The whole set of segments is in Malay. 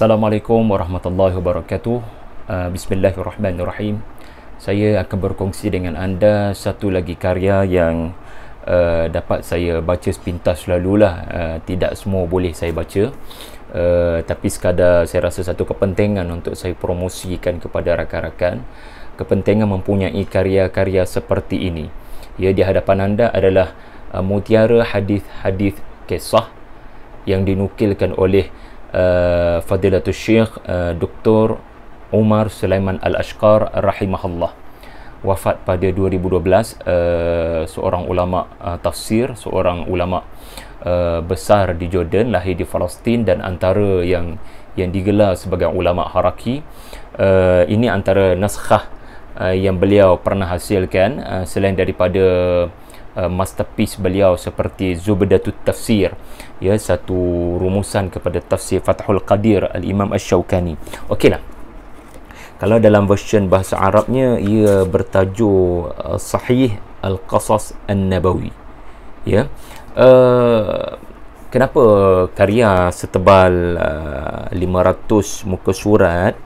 Assalamualaikum warahmatullahi wabarakatuh. Bismillahirrahmanirrahim. Saya akan berkongsi dengan anda satu lagi karya yang dapat saya baca sepintas lalulah. Tidak semua boleh saya baca, tapi sekadar saya rasa satu kepentingan untuk saya promosikan kepada rakan-rakan. Kepentingan mempunyai karya-karya seperti ini. Ya, di hadapan anda adalah mutiara hadis-hadis kisah yang dinukilkan oleh Fadilatul Syekh Dr. Umar Sulaiman Al-Ashqar rahimahullah. Wafat pada 2012, seorang ulama tafsir, seorang ulama besar di Jordan, lahir di Palestin dan antara yang digelar sebagai ulama haraki. Ini antara naskah yang beliau pernah hasilkan, selain daripada masterpiece beliau seperti Zubdatut Tafsir, ya, satu rumusan kepada tafsir Fathul Qadir Al-Imam Asy-Syaukani. Okeylah. Kalau dalam version bahasa Arabnya ia bertajuk Sahih Al-Qasas An-Nabawi. Ya. Kenapa karya setebal 500 muka surat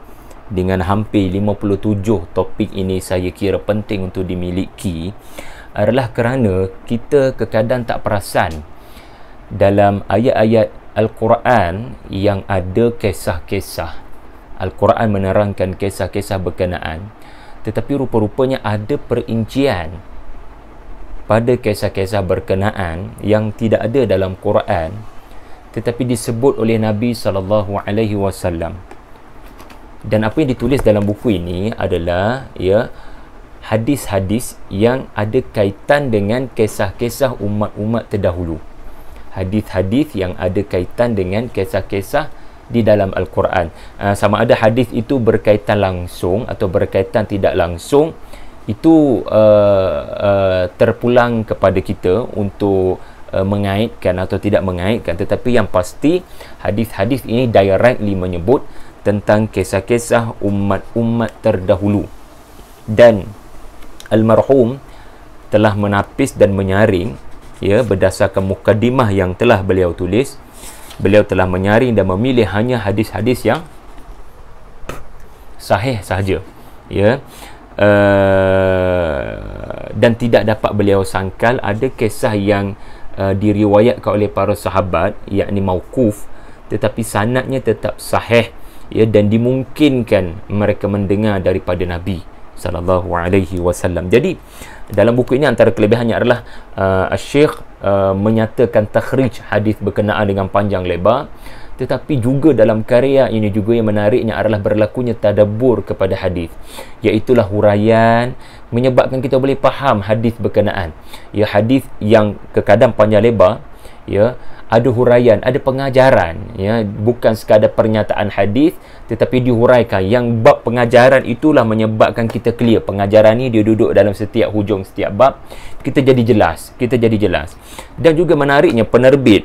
dengan hampir 57 topik ini saya kira penting untuk dimiliki, adalah kerana kita kekadang tak perasan dalam ayat-ayat Al-Quran yang ada kisah-kisah. Al-Quran menerangkan kisah-kisah berkenaan, tetapi rupa-rupanya ada perincian pada kisah-kisah berkenaan yang tidak ada dalam Quran, tetapi disebut oleh Nabi SAW. Dan apa yang ditulis dalam buku ini adalah, ya, hadis-hadis yang ada kaitan dengan kisah-kisah umat-umat terdahulu. Hadis-hadis yang ada kaitan dengan kisah-kisah di dalam Al-Quran. Sama ada hadis itu berkaitan langsung atau berkaitan tidak langsung, itu terpulang kepada kita untuk mengaitkan atau tidak mengaitkan. Tetapi yang pasti hadis-hadis ini directly menyebut tentang kisah-kisah umat-umat terdahulu. Dan almarhum telah menapis dan menyaring, ya, berdasarkan mukadimah yang telah beliau tulis. Beliau telah menyaring dan memilih hanya hadis-hadis yang sahih sahaja, ya. Dan tidak dapat beliau sangkal ada kisah yang diriwayatkan oleh para sahabat, yakni mauquf, tetapi sanadnya tetap sahih, ya, dan dimungkinkan mereka mendengar daripada Nabi sallallahu alaihi wasallam. Jadi dalam buku ini antara kelebihannya adalah Syekh menyatakan takhrij hadis berkenaan dengan panjang lebar, tetapi juga dalam karya ini juga yang menariknya adalah berlakunya tadabbur kepada hadis, iaitulah huraian, menyebabkan kita boleh faham hadis berkenaan. Ya, hadis yang kekadang panjang lebar, ya, ada huraian, ada pengajaran, ya, bukan sekadar pernyataan hadis tetapi dihuraikan. Yang bab pengajaran itulah menyebabkan kita clear. Pengajaran ni dia duduk dalam setiap hujung setiap bab, kita jadi jelas. Dan juga menariknya penerbit,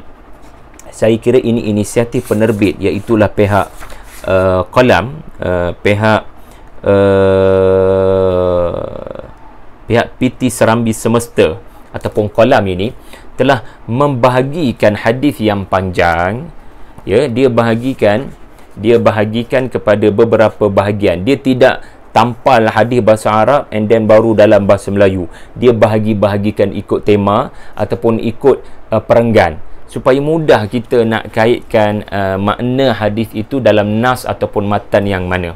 saya kira ini inisiatif penerbit, iaitulah pihak Qalam, pihak PT Serambi Semesta ataupun Qalam ini telah membahagikan hadis yang panjang, ya, dia bahagikan kepada beberapa bahagian. Dia tidak tampal hadis bahasa Arab and then baru dalam bahasa Melayu. Dia bahagikan ikut tema ataupun ikut perenggan, supaya mudah kita nak kaitkan makna hadis itu dalam nas ataupun matan yang mana.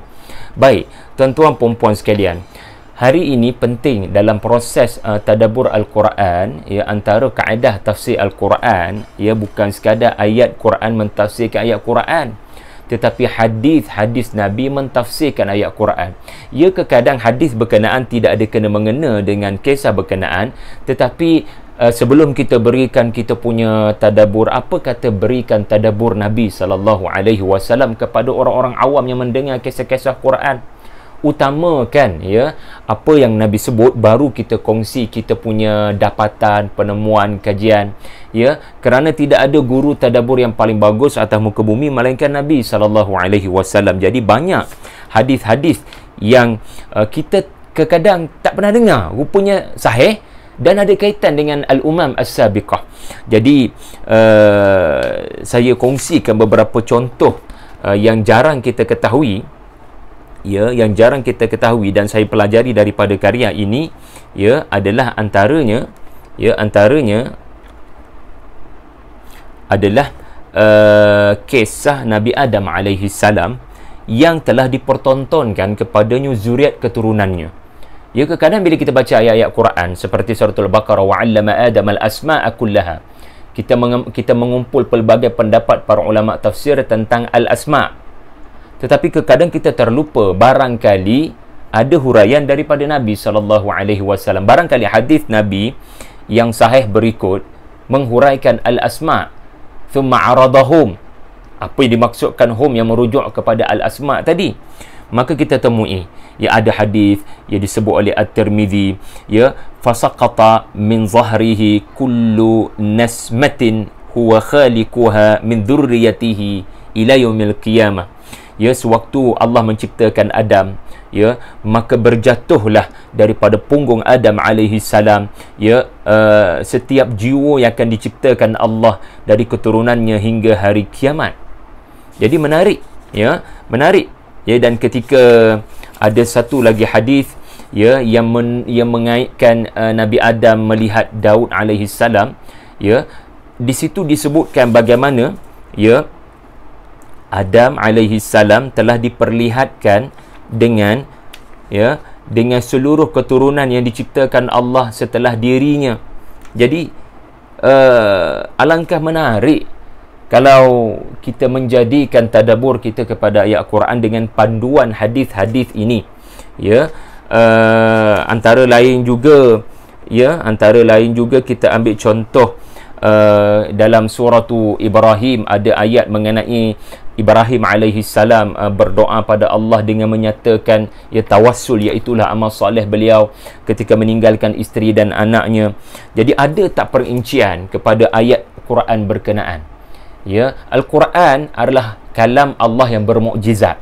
Baik, tuan-tuan puan-puan sekalian, hari ini penting dalam proses tadabbur Al-Quran, ya, antara kaedah tafsir Al-Quran, ya, bukan sekadar ayat Quran mentafsirkan ayat Quran, tetapi hadis-hadis Nabi mentafsirkan ayat Quran. Ya, kadang hadis berkenaan tidak ada kena-mengena dengan kisah berkenaan, tetapi sebelum kita berikan kita punya tadabbur, apa kata berikan tadabbur Nabi SAW kepada orang-orang awam yang mendengar kisah-kisah Quran. Utamakan, ya, apa yang Nabi sebut, baru kita kongsi kita punya dapatan, penemuan, kajian, ya, kerana tidak ada guru tadabbur yang paling bagus atas muka bumi melainkan Nabi SAW. Jadi banyak hadis-hadis yang kita kadang tak pernah dengar, rupanya sahih dan ada kaitan dengan al-umam as-sabiqah. Jadi saya kongsikan beberapa contoh yang jarang kita ketahui, ya, yang jarang kita ketahui dan saya pelajari daripada karya ini, ya, adalah antaranya adalah kisah Nabi Adam alaihi salam yang telah dipertontonkan kepadanya zuriat keturunannya. Ya, kadang bila kita baca ayat-ayat Quran seperti surah Al-Baqarah, wa 'allama Adam al-asma'a kullaha, kita mengumpul pelbagai pendapat para ulama tafsir tentang al-asma', tetapi kadang kita terlupa barangkali ada huraian daripada Nabi SAW. Barangkali hadis Nabi yang sahih berikut menghuraikan al-asma', thumma aradahum, apa yang dimaksudkan hum yang merujuk kepada al-asma' tadi. Maka kita temui, ya, ada hadis yang disebut oleh At-Tirmizi, ya, fasaqata min zahrihi kullu nasmatin huwa khaliquha min dhurriyyatihi ila yaumil qiyamah. Ya, sewaktu Allah menciptakan Adam, ya, maka berjatuhlah daripada punggung Adam alaihi salam, ya, setiap jiwa yang akan diciptakan Allah dari keturunannya hingga hari kiamat. Jadi menarik, ya, menarik. Ya, dan ketika ada satu lagi hadis, ya, yang mengaitkan Nabi Adam melihat Daud alaihi salam, ya, di situ disebutkan bagaimana, ya, Adam alaihi salam telah diperlihatkan dengan, ya, dengan seluruh keturunan yang diciptakan Allah setelah dirinya. Jadi alangkah menarik kalau kita menjadikan tadabbur kita kepada ayat Quran dengan panduan hadis-hadis ini, ya. Antara lain juga kita ambil contoh dalam surah Ibrahim, ada ayat mengenai Ibrahim alaihi salam berdoa pada Allah dengan menyatakan, ya, tawassul, iaitulah amal soleh beliau ketika meninggalkan isteri dan anaknya. Jadi ada tak perincian kepada ayat Quran berkenaan? Ya, Al-Quran adalah kalam Allah yang bermukjizat.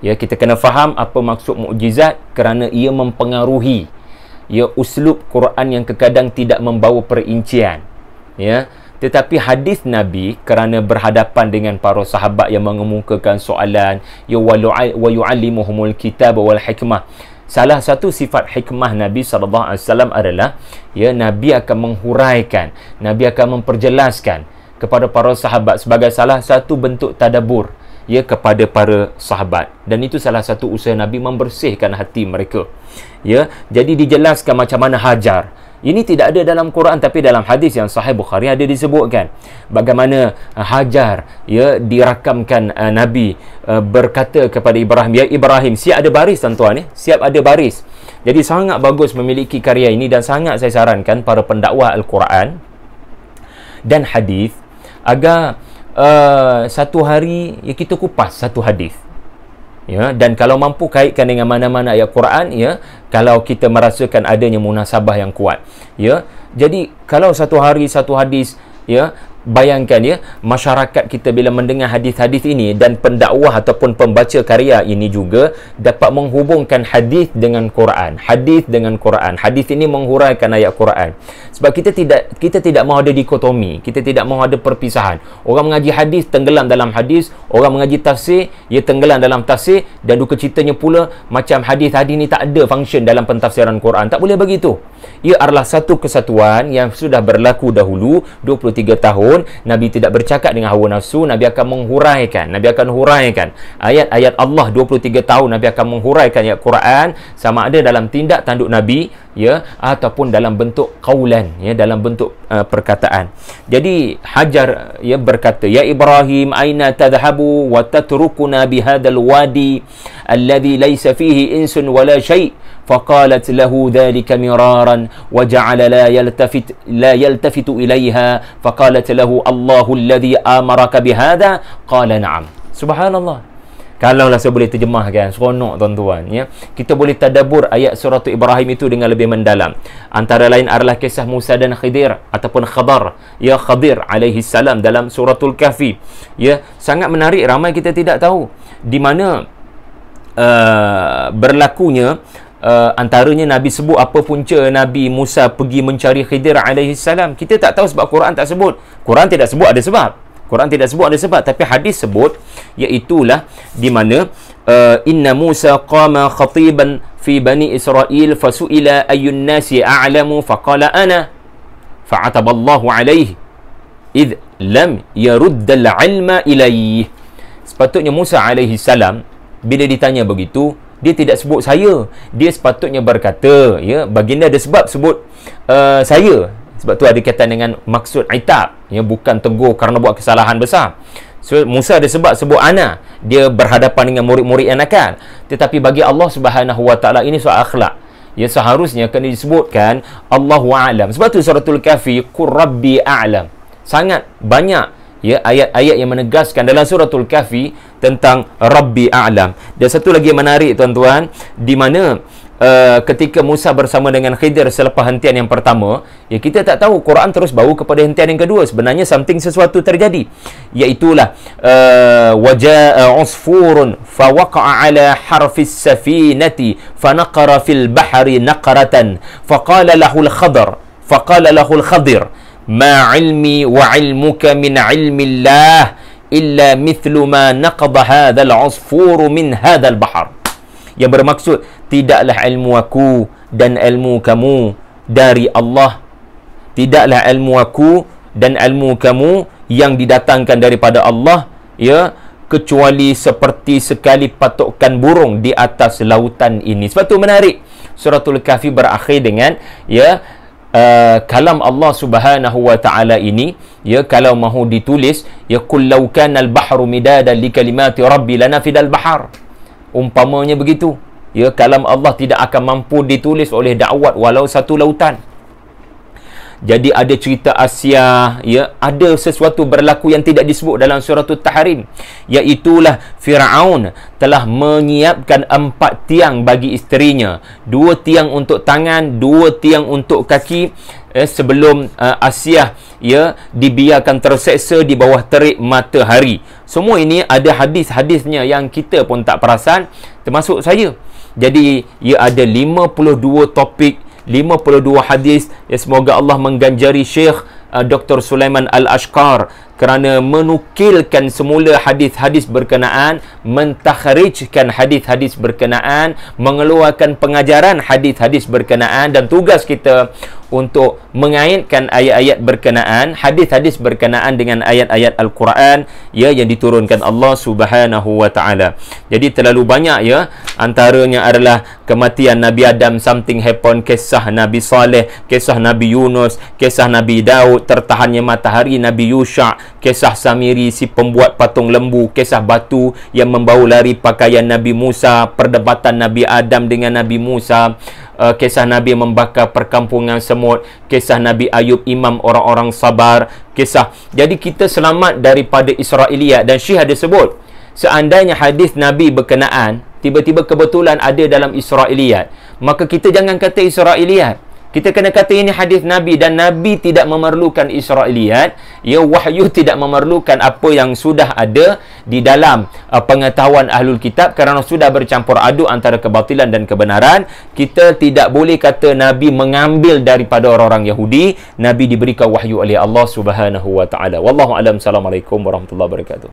Ya, kita kena faham apa maksud mukjizat, kerana ia mempengaruhi, ya, uslub Quran yang terkadang tidak membawa perincian. Ya, tetapi hadis Nabi kerana berhadapan dengan para sahabat yang mengemukakan soalan, ya, wa yu'allimuhumul kitab wal hikmah. Salah satu sifat hikmah Nabi SAW adalah, ya, Nabi akan menghuraikan, Nabi akan memperjelaskan kepada para sahabat sebagai salah satu bentuk tadabbur, ya, kepada para sahabat, dan itu salah satu usaha Nabi membersihkan hati mereka. Ya, jadi dijelaskan macam mana Hajar. Ini tidak ada dalam Quran, tapi dalam hadis yang sahih Bukhari ada disebutkan bagaimana Hajar, ya, dirakamkan Nabi berkata kepada Ibrahim, ya Ibrahim, siap ada baris tuan-tuan, siap ada baris. Jadi sangat bagus memiliki karya ini, dan sangat saya sarankan para pendakwah Al-Quran dan hadis agar satu hari, ya, kita kupas satu hadis, ya, dan kalau mampu kaitkan dengan mana-mana ayat Quran, ya, kalau kita merasakan adanya munasabah yang kuat, ya. Jadi kalau satu hari satu hadis, ya, bayangkan, ya, masyarakat kita bila mendengar hadis-hadis ini, dan pendakwah ataupun pembaca karya ini juga dapat menghubungkan hadis dengan Quran, hadis dengan Quran. Hadis ini menghuraikan ayat Quran. Sebab kita tidak mahu ada dikotomi, kita tidak mahu ada perpisahan. Orang mengaji hadis tenggelam dalam hadis, orang mengaji tafsir, ia tenggelam dalam tafsir, dan duka citanya pula macam hadis-hadis ni tak ada function dalam pentafsiran Quran. Tak boleh begitu. Ia adalah satu kesatuan yang sudah berlaku dahulu 23 tahun. Nabi tidak bercakap dengan hawa nafsu. Nabi akan menghuraikan ayat-ayat Allah 23 tahun. Nabi akan menghuraikan ayat Quran, sama ada dalam tindak tanduk Nabi, ya, ataupun dalam bentuk qaulan, ya, dalam bentuk perkataan. Jadi Hajar, ya, berkata, ya Ibrahim, aina tadhhabu wa tatrukuna bihadzal wadi alladhi laysa fihi insun wala syai'. فقالت له ذلك مرارا وجعل لا يلتفت إليها فقالت له الله الذي أمرك بهذا قال نعم. Subhanallah. Kalaulah saya boleh terjemahkan, seronok tuan-tuan, ya. Kita boleh tadabbur ayat surah Ibrahim itu dengan lebih mendalam. Antara lain adalah kisah Musa dan Khidir ataupun Khadar, ya, Khadir alaihi salam dalam suratul Kahfi. Ya, sangat menarik, ramai kita tidak tahu di mana berlakunya. Antaranya Nabi sebut apa punca Nabi Musa pergi mencari Khidir alaihi salam. Kita tak tahu sebab Quran tak sebut. Quran tidak sebut, ada sebab. Quran tidak sebut ada sebab, tapi hadis sebut, iaitulah di mana inna Musa qama khatiban fi bani Israel fasuila ayyun nasi a'lamu faqala ana fa'ataballahu alaihi id lam yaruddal ilma ilaih. Sepatutnya Musa alaihi salam bila ditanya begitu, dia tidak sebut saya. Dia sepatutnya berkata, ya, baginda ada sebab sebut saya. Sebab tu ada kaitan dengan maksud itab, ya, bukan tegur kerana buat kesalahan besar. So, Musa ada sebab sebut ana. Dia berhadapan dengan murid-murid yang nakal. Tetapi bagi Allah Subhanahu Wa Taala ini soal akhlak. Ya, seharusnya kena disebutkan Allahu a'lam. Sebab tu suratul Kahfi, qur rabbi a'lam. Sangat banyak, ya, ayat-ayat yang menegaskan dalam suratul Kahfi tentang Rabbi a'lam. Dan satu lagi yang menarik tuan-tuan, di mana ketika Musa bersama dengan Khidir selepas hentian yang pertama, ya, kita tak tahu, Quran terus bawa kepada hentian yang kedua. Sebenarnya sesuatu terjadi, iaitulah waja'a usfurun fawaqa'a ala harfis safinati fanaqara fil bahri naqratan faqala lahul khadir ma ilmi wa ilmuka min ilmi Allah illa mithlu ma naqada hadzal usfuru min hadzal bahr. Yang bermaksud, tidaklah ilmu aku dan ilmu kamu dari Allah. Tidaklah ilmu aku dan ilmu kamu yang didatangkan daripada Allah, ya, kecuali seperti sekali patukan burung di atas lautan ini. Sebab tu menarik, suratul Kahfi berakhir dengan, ya, kalam Allah Subhanahu Wa Taala ini, ya, kalau mahu ditulis, ya, qul law kana al-bahru midadan li kalimati rabbi lanafidal bahr. Umpamanya begitu, ya, kalam Allah tidak akan mampu ditulis oleh dakwat walau satu lautan. Jadi ada cerita Asia, ya, ada sesuatu berlaku yang tidak disebut dalam suratul Tahrim, iaitulah Firaun telah menyiapkan 4 tiang bagi isterinya, 2 tiang untuk tangan, 2 tiang untuk kaki, sebelum Asia, ya, dibiarkan terseksa di bawah terik matahari. Semua ini ada hadis-hadisnya yang kita pun tak perasan, termasuk saya. Jadi, ia ada 52 topik, 52 hadis. Ya, semoga Allah mengganjari Syekh Dr. Sulaiman Al-Ashqar kerana menukilkan semula hadis-hadis berkenaan, mentakhrijkan hadis-hadis berkenaan, mengeluarkan pengajaran hadis-hadis berkenaan, dan tugas kita untuk mengaitkan ayat-ayat berkenaan, hadis-hadis berkenaan dengan ayat-ayat Al-Quran, ya, yang diturunkan Allah Subhanahu Wa Taala. Jadi terlalu banyak, ya, antaranya adalah kematian Nabi Adam, something happen, kisah Nabi Saleh, kisah Nabi Yunus, kisah Nabi Daud, tertahannya matahari Nabi Yusha, kisah Samiri si pembuat patung lembu, kisah batu yang membau lari pakaian Nabi Musa, perdebatan Nabi Adam dengan Nabi Musa, kisah Nabi membakar perkampungan semut, kisah Nabi Ayub imam orang-orang sabar, kisah. Jadi kita selamat daripada Israiliyat. Dan Syekh ada sebut, seandainya hadis Nabi berkenaan tiba-tiba kebetulan ada dalam Israiliyat, maka kita jangan kata Israiliyat. Kita kena kata ini hadis Nabi, dan Nabi tidak memerlukan Israiliyat. Ya, wahyu tidak memerlukan apa yang sudah ada di dalam pengetahuan ahlul kitab, kerana sudah bercampur aduk antara kebatilan dan kebenaran. Kita tidak boleh kata Nabi mengambil daripada orang-orang Yahudi. Nabi diberikan wahyu oleh Allah Subhanahu Wa Taala. Wallahu alam. Assalamualaikum warahmatullahi wabarakatuh.